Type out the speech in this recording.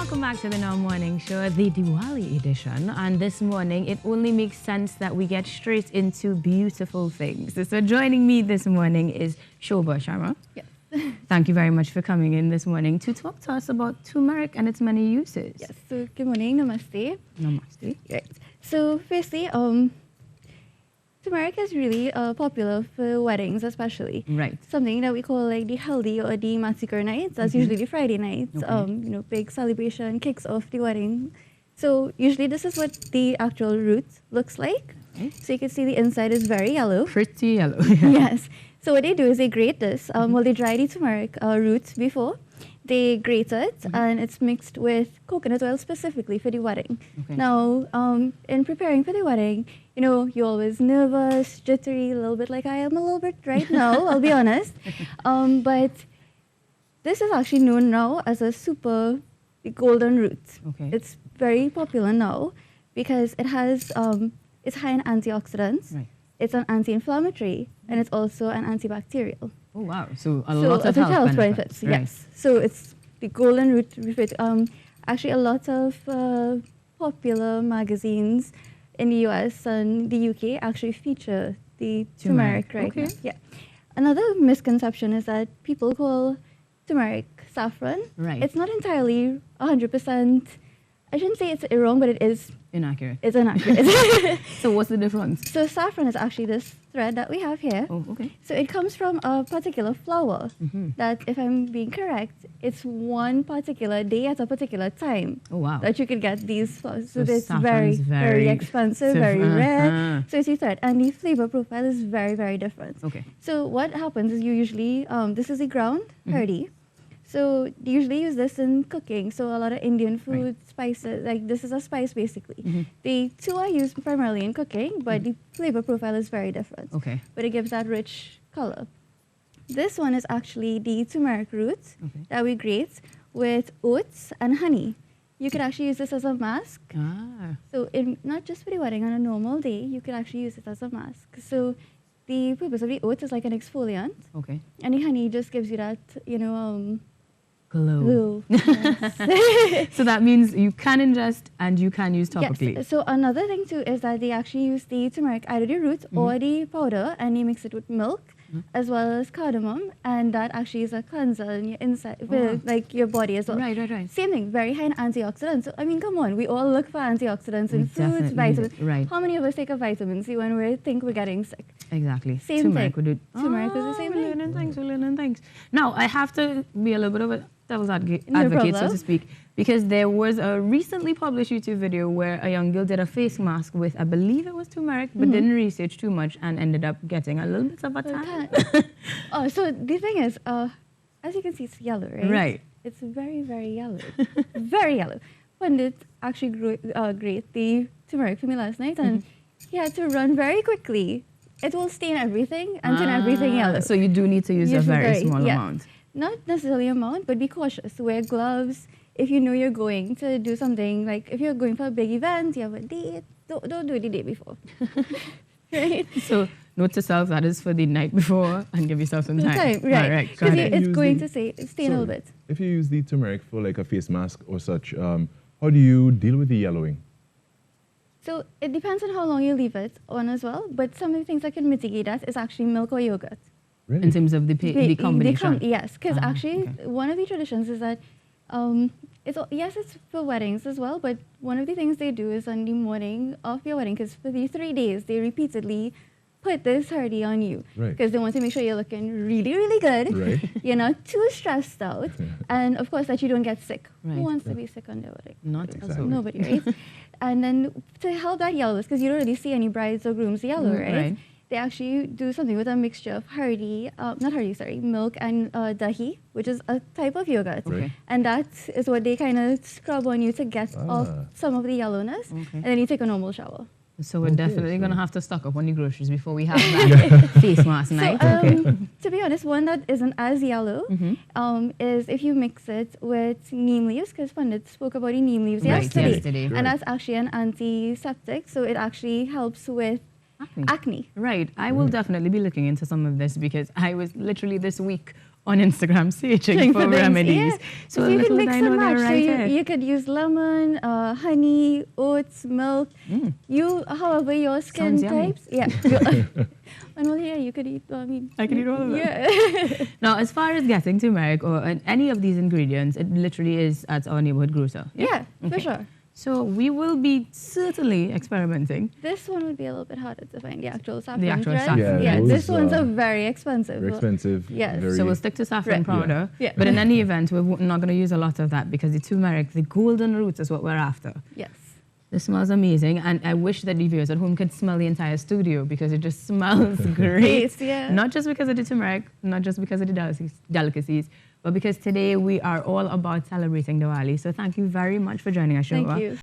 welcome back to the Now Morning Show, the Diwali edition. And this morning, it only makes sense that we get straight into beautiful things. So joining me this morning is Shobha Sharma. Yes. Thank you very much for coming in this morning to talk to us about turmeric and its many uses. Yes. So good morning, namaste. Namaste. Right. So firstly, turmeric is really popular for weddings, especially. Right. Something that we call like the healthy or the massacre nights. That's usually the Friday nights. Okay. Big celebration kicks off the wedding. So usually this is what the actual root looks like. Okay. So you can see the inside is very yellow. Pretty yellow. Yes. So what they do is they grate this. Well, they dry the turmeric roots before. They grate it, and it's mixed with coconut oil specifically for the wedding. Okay. Now, in preparing for the wedding, you're always nervous, jittery, a little bit like I am a little bit right now, I'll be honest. But this is actually known now as a super golden root. Okay. It's very popular now because it has, it's high in antioxidants. Right. It's an anti-inflammatory, and it's also an antibacterial. Oh, wow. So a lot of health health benefits. Right. Yes. So it's the golden root. Actually, a lot of popular magazines in the US and the UK actually feature the turmeric right now. Yeah. Another misconception is that people call turmeric saffron. Right. It's not entirely 100%. I shouldn't say it's wrong, but it is. Inaccurate. It's inaccurate. So what's the difference? So saffron is actually this thread that we have here. Oh, okay. So it comes from a particular flower that, if I'm being correct, it's one particular day at a particular time. Oh, wow. That you could get these flowers. So So it's saffron's very expensive, very rare. Uh-huh. So it's a thread. And the flavor profile is very, very different. Okay. So what happens is you usually, this is the ground, hardy. So they usually use this in cooking. So a lot of Indian food, spices, like this is a spice basically. The two are used primarily in cooking, but the flavor profile is very different. Okay. But it gives that rich color. This one is actually the turmeric root that we grate with oats and honey. You could actually use this as a mask. Ah. So not just for the wedding, on a normal day, you could actually use it as a mask. So the purpose of the oats is like an exfoliant. Okay. And the honey just gives you that, Glow. glow. Yes. So that means you can ingest and you can use topically. Yes. So another thing too is that they actually use the turmeric, either the root or the powder, and they mix it with milk as well as cardamom, and that actually is a cleanser in your inside, like your body as well. Right. Same thing, very high in antioxidants. So I mean, come on, we all look for antioxidants in foods, definitely vitamins. do. Right. How many of us take a vitamin C when we think we're getting sick? Exactly. Same Turmeric thing. would do. Turmeric is the same we're thing. learning things. Now, I have to be a little bit of a devil's advocate, No so problem. to speak, because there was a recently published YouTube video where a young girl did a face mask with, I believe it was turmeric, but didn't research too much and ended up getting a little bit of a tan. Oh, so the thing is, as you can see, it's yellow, right? Right. It's very, very yellow. Very yellow. Pandit actually grate the turmeric for me last night, and he had to run very quickly. It will stain everything and turn everything yellow. So you do need to use a very small amount. Not necessarily amount, but be cautious. Wear gloves. If you know you're going to do something, like if you're going for a big event, you have a date, don't do it the day before. Right? So note to self, that is for the night before, and give yourself some time. Right. All right. Because Got it. it's going to stain a little bit. If you use the turmeric for like a face mask or such, how do you deal with the yellowing? So it depends on how long you leave it on as well, but some of the things that can mitigate that is actually milk or yogurt. Really? In terms of the combination. Yes, because actually okay. one of the traditions is that it's for weddings as well, but one of the things they do is on the morning of your wedding, because for these 3 days they repeatedly put this hardy on you, because they want to make sure you're looking really, really good. Right. You're not too stressed out, and of course that you don't get sick. Right. Who wants to be sick on their wedding? Not Exactly. Nobody, right? And then to help that yellowness, because you don't really see any brides or grooms yellow, right? They actually do something with a mixture of milk and dahi, which is a type of yogurt. Okay. And that is what they kind of scrub on you to get off some of the yellowness. Okay. And then you take a normal shower. So we're definitely going to have to stock up on the groceries before we have that face mask night. To be honest, one that isn't as yellow is if you mix it with neem leaves, because Pandit spoke about the neem leaves yesterday. And that's actually an antiseptic, so it actually helps with acne. Right. I will definitely be looking into some of this, because I was literally this week on Instagram searching for remedies. Yeah. So you little can mix did I know and they were match. So right you, here. you could use lemon, honey, oats, milk. However your skin Sounds yummy. types. Yeah. And well, yeah, you could eat. I mean, I can eat all of them. Yeah. Now, as far as getting turmeric or any of these ingredients, it literally is at our neighborhood grocer. Yeah, for sure. So we will be certainly experimenting. This one would be a little bit harder to find, the actual saffron The actual threads. saffron. Yeah, those, this one's are very expensive. Very expensive. Yes. Very, So we'll stick to saffron Right. powder. Yeah. But in any event, we're not going to use a lot of that because the turmeric, the golden root is what we're after. Yes. It smells amazing, and I wish that the viewers at home could smell the entire studio because it just smells great. Yes, yeah. Not just because of the turmeric, not just because of the delicacies, but because today we are all about celebrating Diwali. So thank you very much for joining us, Shobha. Thank you.